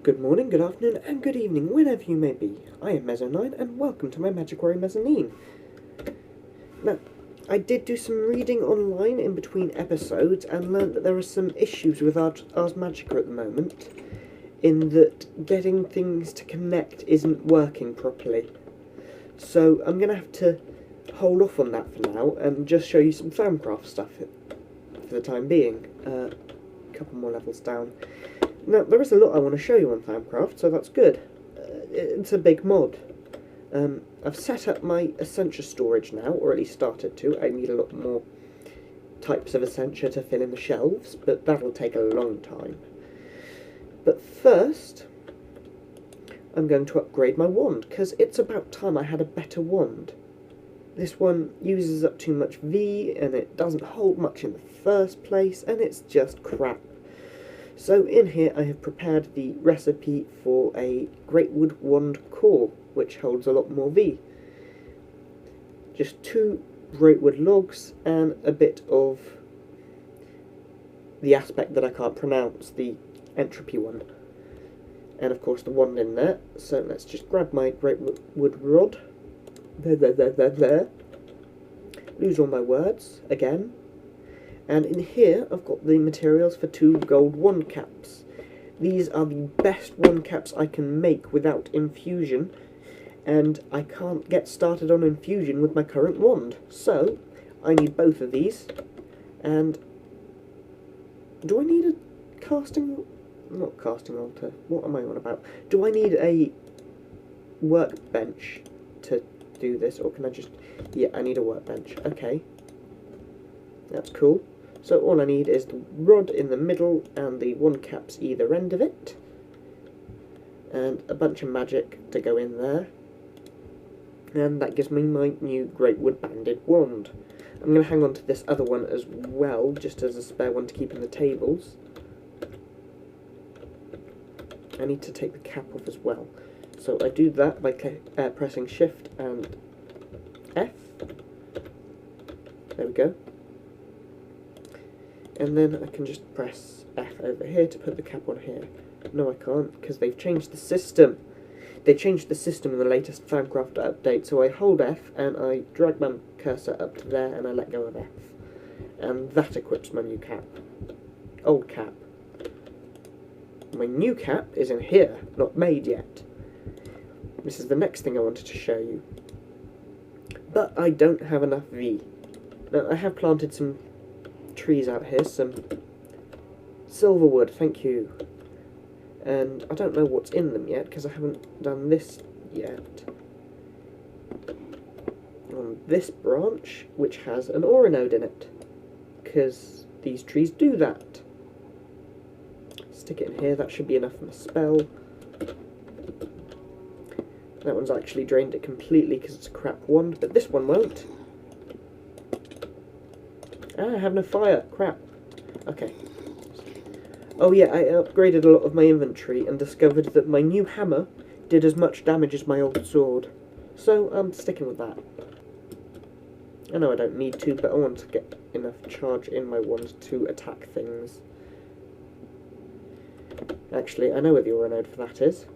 Good morning, good afternoon, and good evening, whenever you may be. I am Mezzo9, and welcome to my Magiquarry mezzanine. Now, I did do some reading online in between episodes and learned that there are some issues with Ars Magica at the moment, in that getting things to connect isn't working properly. So I'm going to have to hold off on that for now and just show you some Thaumcraft stuff for the time being. A couple more levels down. Now, there is a lot I want to show you on Thaumcraft, so that's good. It's a big mod. I've set up my essentia storage now, or at least started to. I need a lot more types of essentia to fill in the shelves, but that'll take a long time. But first, I'm going to upgrade my wand, because it's about time I had a better wand. This one uses up too much V, and it doesn't hold much in the first place, and it's just crap. So in here I have prepared the recipe for a Greatwood Wand core, which holds a lot more V. Just 2 Greatwood logs and a bit of the aspect that I can't pronounce, the entropy one. And of course the wand in there, so let's just grab my Greatwood rod. There. Lose all my words, again. And in here, I've got the materials for 2 gold wand caps. These are the best wand caps I can make without infusion, and I can't get started on infusion with my current wand. So, I need both of these, and do I need a casting... not casting altar, what am I on about? Do I need a workbench to do this, or can I just... yeah, I need a workbench, okay. That's cool. So all I need is the rod in the middle and the wand caps either end of it. And a bunch of magic to go in there. And that gives me my new Greatwood banded wand. I'm going to hang on to this other one as well, just as a spare one to keep in the tables. I need to take the cap off as well. So I do that by pressing Shift and F. There we go. And then I can just press F over here to put the cap on here. No, I can't, because they've changed the system. They changed the system in the latest Thaumcraft update, so I hold F and I drag my cursor up to there and I let go of F. And that equips my new cap. Old cap. My new cap is in here, not made yet. This is the next thing I wanted to show you. But I don't have enough V. Now, I have planted some trees out here, some silverwood, thank you. And I don't know what's in them yet, because I haven't done this yet. On this branch, which has an aura node in it, because these trees do that. Stick it in here, that should be enough for my spell. That one's actually drained it completely because it's a crap wand, but this one won't. Ah, I have no fire. Crap. Okay. Oh yeah, I upgraded a lot of my inventory and discovered that my new hammer did as much damage as my old sword. So I'm sticking with that. I know I don't need to, but I want to get enough charge in my wand to attack things. Actually, I know where the aura node for that is.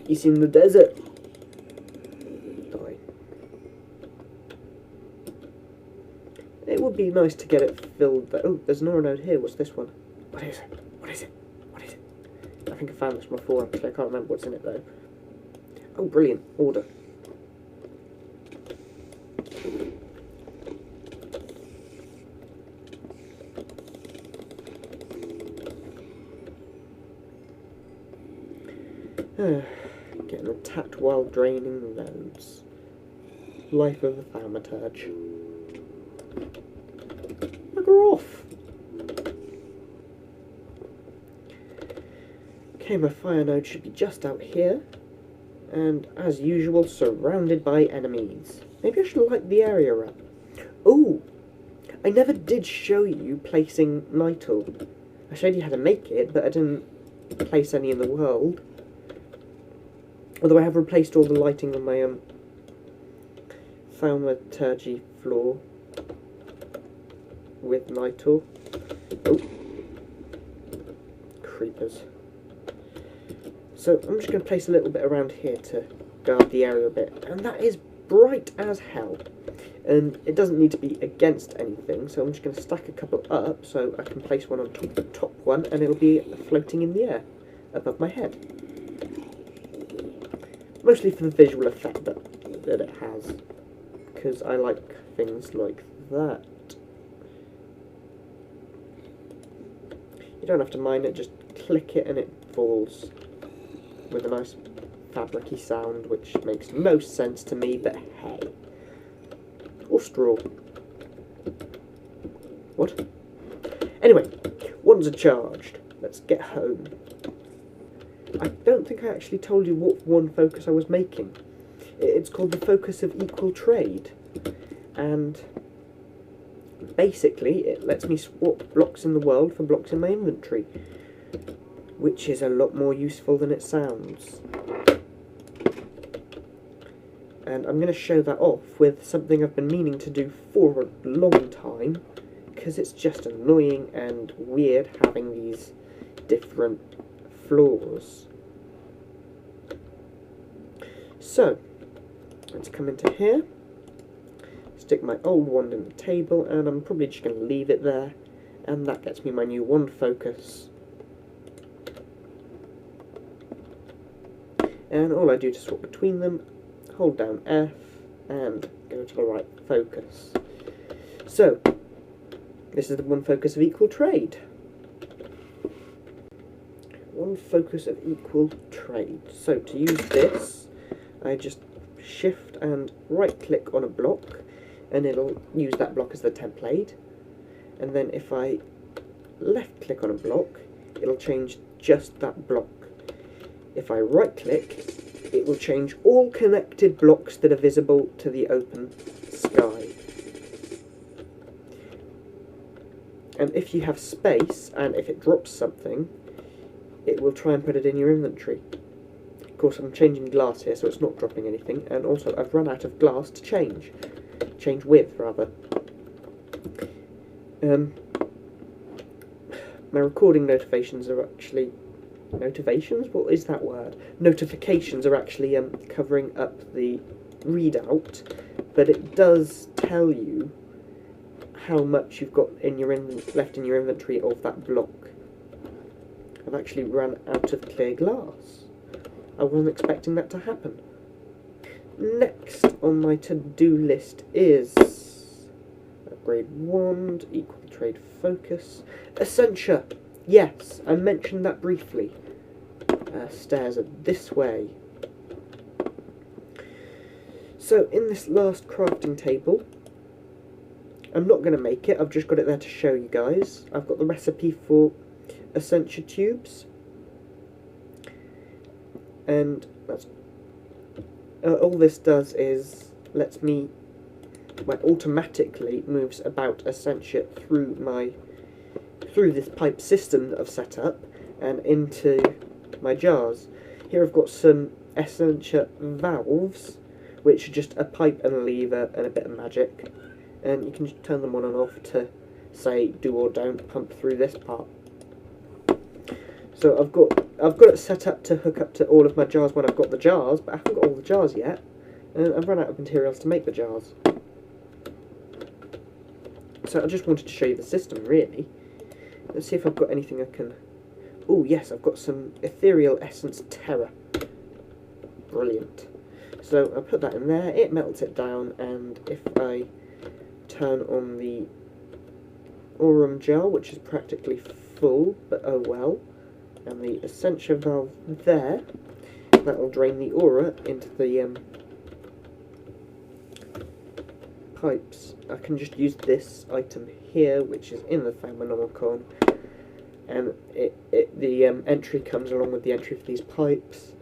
It's in the desert. Die. It would be nice to get it filled, but oh, there's an aura node here. What's this one? What is it? What is it? What is it? I think I found this before, actually. I can't remember what's in it, though. Oh, brilliant. Order. Getting attacked while draining loads. Life of a Thaumoturgy. Bugger off! Okay, my fire node should be just out here. And, as usual, surrounded by enemies. Maybe I should light the area up. Oh! I never did show you placing Nightle. I showed you how to make it, but I didn't place any in the world. Although I have replaced all the lighting on my Thaumoturgy floor with Nightle. Oh. creepers. So I'm just going to place a little bit around here to guard the area a bit. And that is bright as hell. And it doesn't need to be against anything, so I'm just going to stack a couple up so I can place one on top of the top one and it'll be floating in the air above my head. Mostly for the visual effect that it has, because I like things like that. You don't have to mind it, just click it and it falls with a nice fabric-y sound, which makes no sense to me, but hey. Or straw. What? Anyway, ones are charged. Let's get home. I don't think I actually told you what one focus I was making. It's called the Focus of Equal Trade. And basically, it lets me swap blocks in the world for blocks in my inventory, which is a lot more useful than it sounds. And I'm going to show that off with something I've been meaning to do for a long time, because it's just annoying and weird having these different floors. So, let's come into here, stick my old wand in the table, and I'm probably just going to leave it there, and that gets me my new wand focus. And all I do to swap between them, hold down F and go to the right focus. So, this is the one focus of equal trade. One focus of equal trade. So, to use this, I just shift and right click on a block and it'll use that block as the template. And then if I left click on a block, it'll change just that block. If I right click, it will change all connected blocks that are visible to the open sky. And if you have space, and if it drops something, it will try and put it in your inventory. Of course, I'm changing glass here, so it's not dropping anything, and also I've run out of glass to change with, rather. My recording notifications are actually... Notifications? What is that word? Notifications are actually covering up the readout, but it does tell you how much you've got in your left in your inventory of that block. I've actually run out of clear glass. I wasn't expecting that to happen. Next on my to-do list is upgrade wand, equal trade focus, essentia. Yes, I mentioned that briefly. Stairs are this way. So in this last crafting table, I'm not going to make it, I've just got it there to show you guys. I've got the recipe for essentia tubes. And that's all this does is lets me, well, automatically moves about essentia through this pipe system that I've set up and into my jars. Here I've got some essentia valves, which are just a pipe and a lever and a bit of magic, and you can just turn them on and off to say do or don't pump through this part. So I've got it set up to hook up to all of my jars when I've got the jars, but I haven't got all the jars yet, and I've run out of materials to make the jars. So I just wanted to show you the system, really. Let's see if I've got anything I can... Oh yes, I've got some ethereal essence terror. Brilliant. So I'll put that in there, it melts it down, and if I turn on the aurum jar, which is practically full, but oh well, and the essentia valve there, that will drain the aura into the pipes. I can just use this item here, which is in the Thaumoturgy, and the entry comes along with the entry for these pipes.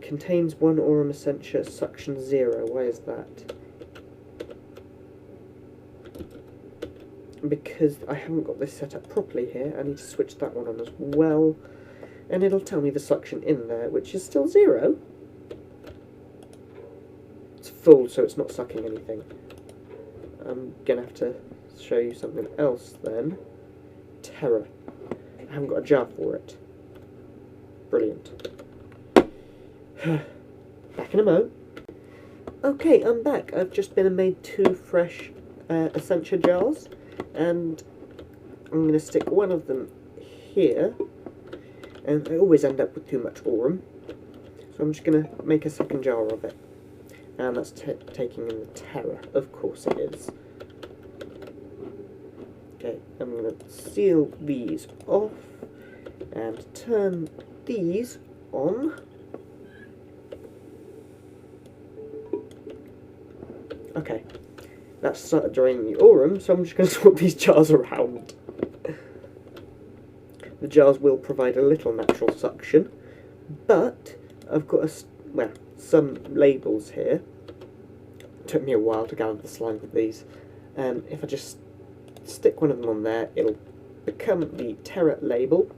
Contains 1 aurum essentia, suction 0. Why is that? Because I haven't got this set up properly here. I need to switch that one on as well, and it'll tell me the suction in there, which is still 0. It's full, so it's not sucking anything. I'm gonna have to show you something else then. Terror. I haven't got a jar for it. Brilliant. Back in a mo. Okay, I'm back. I've just been and made 2 fresh essentia jars, and I'm going to stick one of them here, and I always end up with too much aurum, so I'm just going to make a second jar of it, and that's taking in the terror, of course it is. Okay, I'm going to seal these off, and turn these on. Okay, that's started draining the aurum, so I'm just going to swap these jars around. The jars will provide a little natural suction, but I've got some labels here. It took me a while to gather the slime with these. If I just stick one of them on there, it'll become the terror label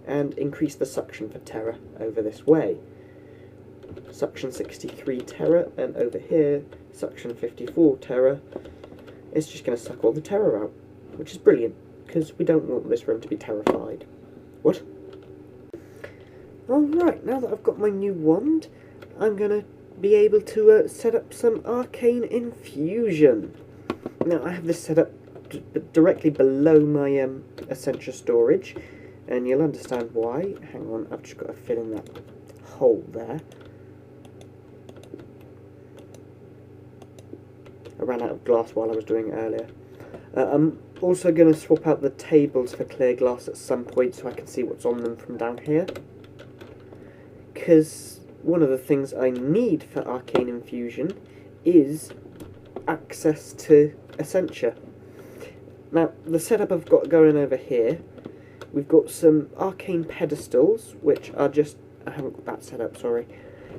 and increase the suction for terror over this way. Suction 63 terror, and over here, suction 54 terror. It's just going to suck all the terror out, which is brilliant, because we don't want this room to be terrified. What? Alright, now that I've got my new wand, I'm going to be able to set up some arcane infusion. Now, I have this set up directly below my essentia storage, and you'll understand why. Hang on, I've just got to fill in that hole there. I ran out of glass while I was doing it earlier. I'm also going to swap out the tables for clear glass at some point so I can see what's on them from down here. Because one of the things I need for arcane infusion is access to essentia. Now, the setup I've got going over here, we've got some arcane pedestals, which are just... I haven't got that set up, sorry.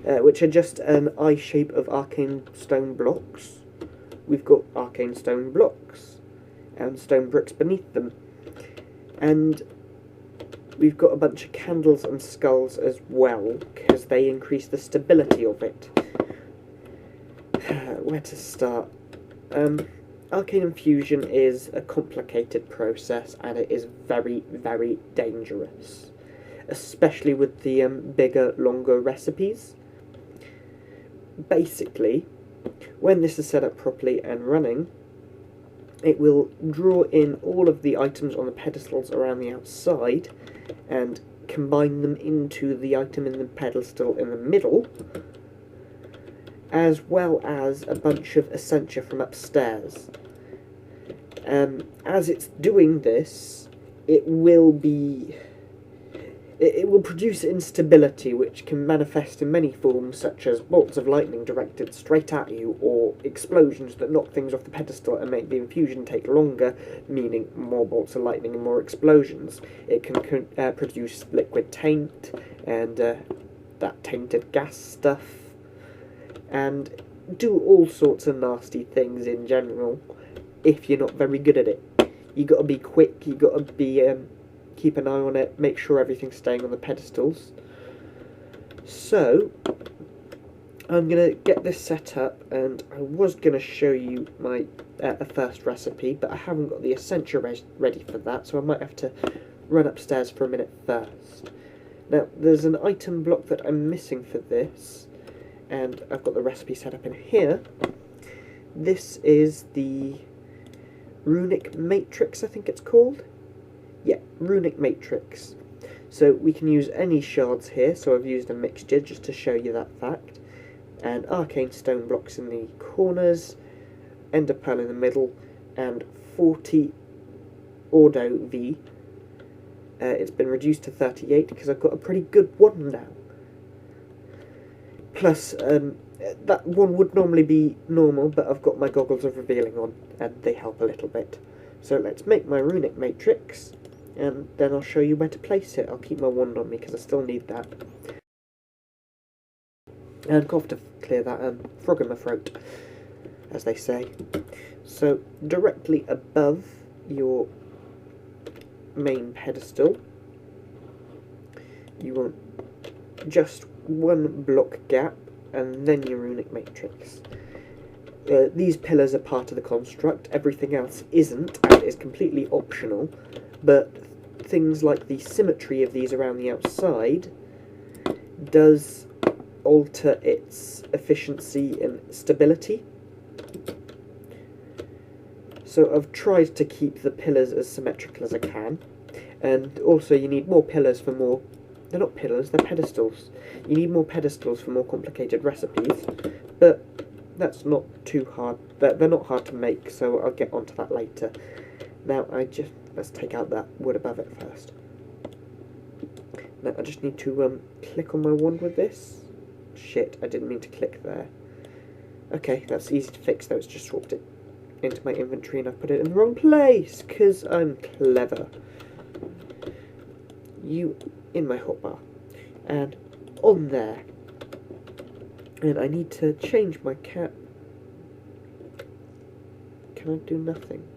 Which are just an eye shape of arcane stone blocks. We've got arcane stone blocks and stone bricks beneath them. And we've got a bunch of candles and skulls as well, because they increase the stability of it. Where to start? Arcane infusion is a complicated process, and it is very, very dangerous. Especially with the bigger, longer recipes. Basically, when this is set up properly and running, it will draw in all of the items on the pedestals around the outside and combine them into the item in the pedestal in the middle, as well as a bunch of essentia from upstairs. As it's doing this, it will produce instability, which can manifest in many forms, such as bolts of lightning directed straight at you, or explosions that knock things off the pedestal and make the infusion take longer, meaning more bolts of lightning and more explosions. It can produce liquid taint, and that tainted gas stuff, and do all sorts of nasty things in general, if you're not very good at it. You got to be quick, you got to be... keep an eye on it, make sure everything's staying on the pedestals. So, I'm going to get this set up, and I was going to show you my first recipe, but I haven't got the essentia ready for that, so I might have to run upstairs for a minute first. Now, there's an item block that I'm missing for this, and I've got the recipe set up in here. This is the runic matrix, I think it's called. Yeah, runic matrix. So we can use any shards here, so I've used a mixture just to show you that fact. And arcane stone blocks in the corners, ender pearl in the middle, and 40 Ordo V. It's been reduced to 38 because I've got a pretty good one now. Plus, that one would normally be normal, but I've got my goggles of revealing on, and they help a little bit. So let's make my runic matrix, and then I'll show you where to place it. I'll keep my wand on me because I still need that. And I've got to clear that frog in my throat, as they say. So directly above your main pedestal, you want just one block gap, and then your runic matrix. These pillars are part of the construct, everything else isn't, and is completely optional, but things like the symmetry of these around the outside does alter its efficiency and stability. So I've tried to keep the pillars as symmetrical as I can, and also you need more pillars for more... They're not pillars, they're pedestals. You need more pedestals for more complicated recipes, but that's not too hard. They're not hard to make, so I'll get onto that later. Now let's take out that wood above it first. Now I just need to click on my wand with this. Shit, I didn't mean to click there. Okay, that's easy to fix though, it's just swapped it into my inventory and I've put it in the wrong place, because I'm clever. You in my hotbar, and on there. And I need to change my cap. Can I do nothing?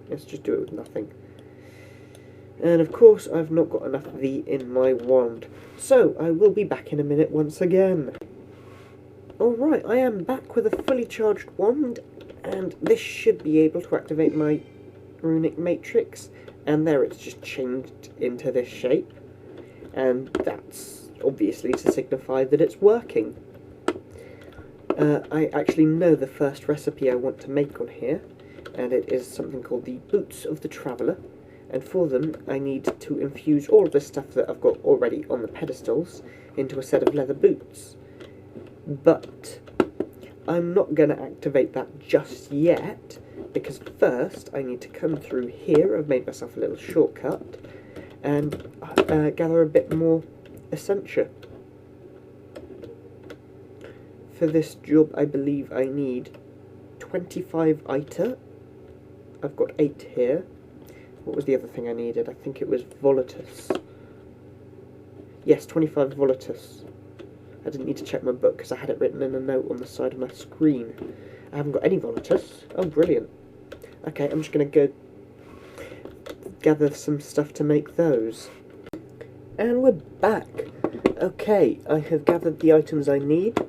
Let's just do it with nothing. And of course I've not got enough of the in my wand, so I will be back in a minute once again. Alright, I am back with a fully charged wand, and this should be able to activate my runic matrix, and there it's just changed into this shape, and that's obviously to signify that it's working. I actually know the first recipe I want to make on here, and it is something called the Boots of the Traveller, and for them I need to infuse all of the stuff that I've got already on the pedestals into a set of leather boots. But I'm not going to activate that just yet, because first I need to come through here. I've made myself a little shortcut and gather a bit more essentia. For this job I believe I need 25 iter. I've got 8 here. What was the other thing I needed? I think it was volatus. Yes, 25 volatus. I didn't need to check my book because I had it written in a note on the side of my screen. I haven't got any volatus. Oh, brilliant. Okay, I'm just going to go gather some stuff to make those. And we're back. Okay, I have gathered the items I need,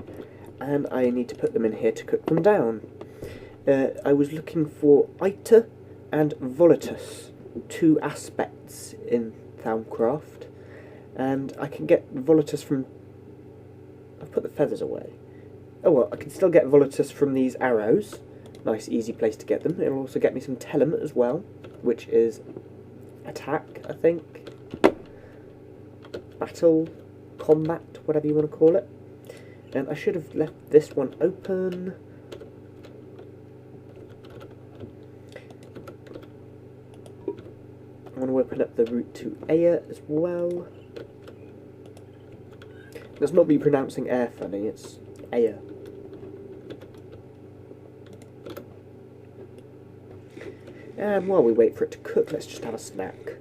and I need to put them in here to cook them down. I was looking for iter and volatus, 2 aspects in Thaumcraft, and I can get volatus from... I've put the feathers away. Oh well, I can still get volatus from these arrows. Nice easy place to get them. It'll also get me some telement as well, which is attack, I think. Battle, combat, whatever you want to call it. And I should have left this one open. I want to open up the route to Aya as well. Let's not be pronouncing air funny, it's Aya. And while we wait for it to cook, let's just have a snack.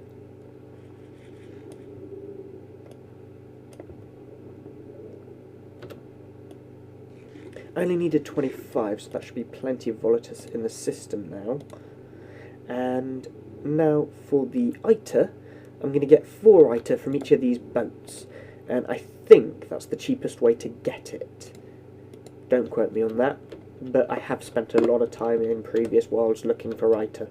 I only needed 25, so that should be plenty of volatus in the system now. And now for the iter, I'm going to get 4 iter from each of these boats. And I think that's the cheapest way to get it. Don't quote me on that, but I have spent a lot of time in previous worlds looking for iter.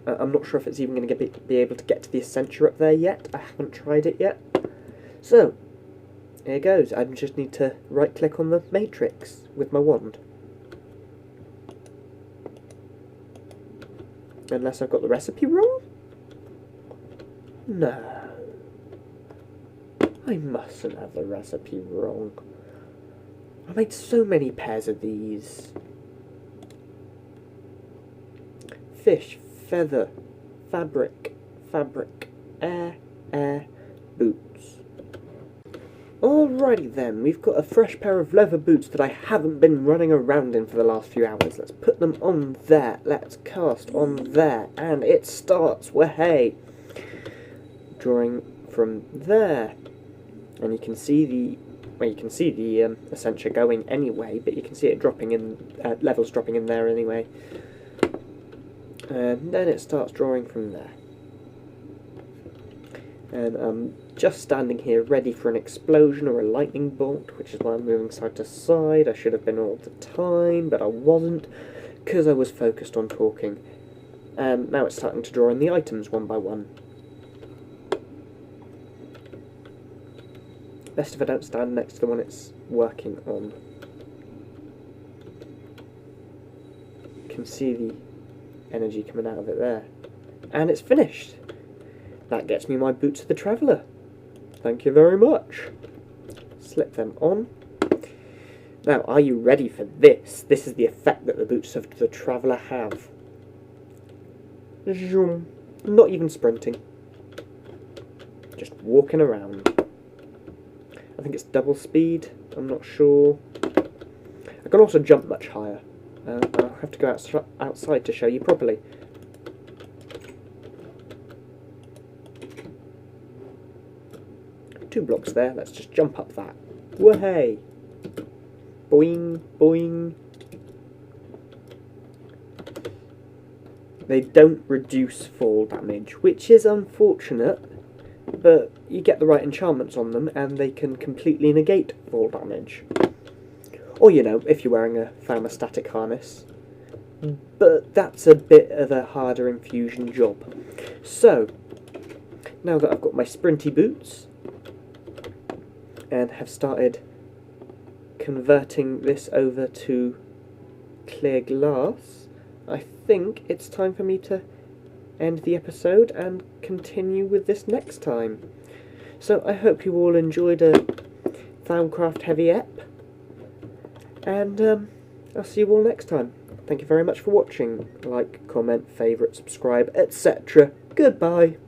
I'm not sure if it's even going to be able to get to the essentia up there yet. I haven't tried it yet. So, here goes. I just need to right-click on the matrix with my wand. Unless I've got the recipe wrong? No. I mustn't have the recipe wrong. I made so many pairs of these. Fish, feather, fabric, air, boots. Alrighty then, we've got a fresh pair of leather boots that I haven't been running around in for the last few hours. Let's put them on there, let's cast on there, and it starts, hey, drawing from there. And you can see the, well, you can see the essentia going anyway, but you can see it dropping in, levels dropping in there anyway. And then it starts drawing from there. And I'm just standing here ready for an explosion or a lightning bolt, which is why I'm moving side to side. I should have been all the time, but I wasn't, because I was focused on talking. And now it's starting to draw in the items one by one. Best if I don't stand next to the one it's working on. You can see the energy coming out of it there. And it's finished. That gets me my Boots of the Traveller. Thank you very much. Slip them on. Now, are you ready for this? This is the effect that the Boots of the Traveller have. Zoom. Not even sprinting. Just walking around. I think it's double speed. I'm not sure. I can also jump much higher. I'll have to go outside to show you properly. Two blocks there. Let's just jump up that. Whoa-hey! Boing, boing. They don't reduce fall damage, which is unfortunate, but you get the right enchantments on them and they can completely negate fall damage. Or, you know, if you're wearing a thermostatic harness. But that's a bit of a harder infusion job. So, now that I've got my sprinty boots and have started converting this over to clear glass, I think it's time for me to end the episode and continue with this next time. So I hope you all enjoyed a Thaumcraft heavy ep, and I'll see you all next time. Thank you very much for watching. Like, comment, favourite, subscribe, etc. Goodbye.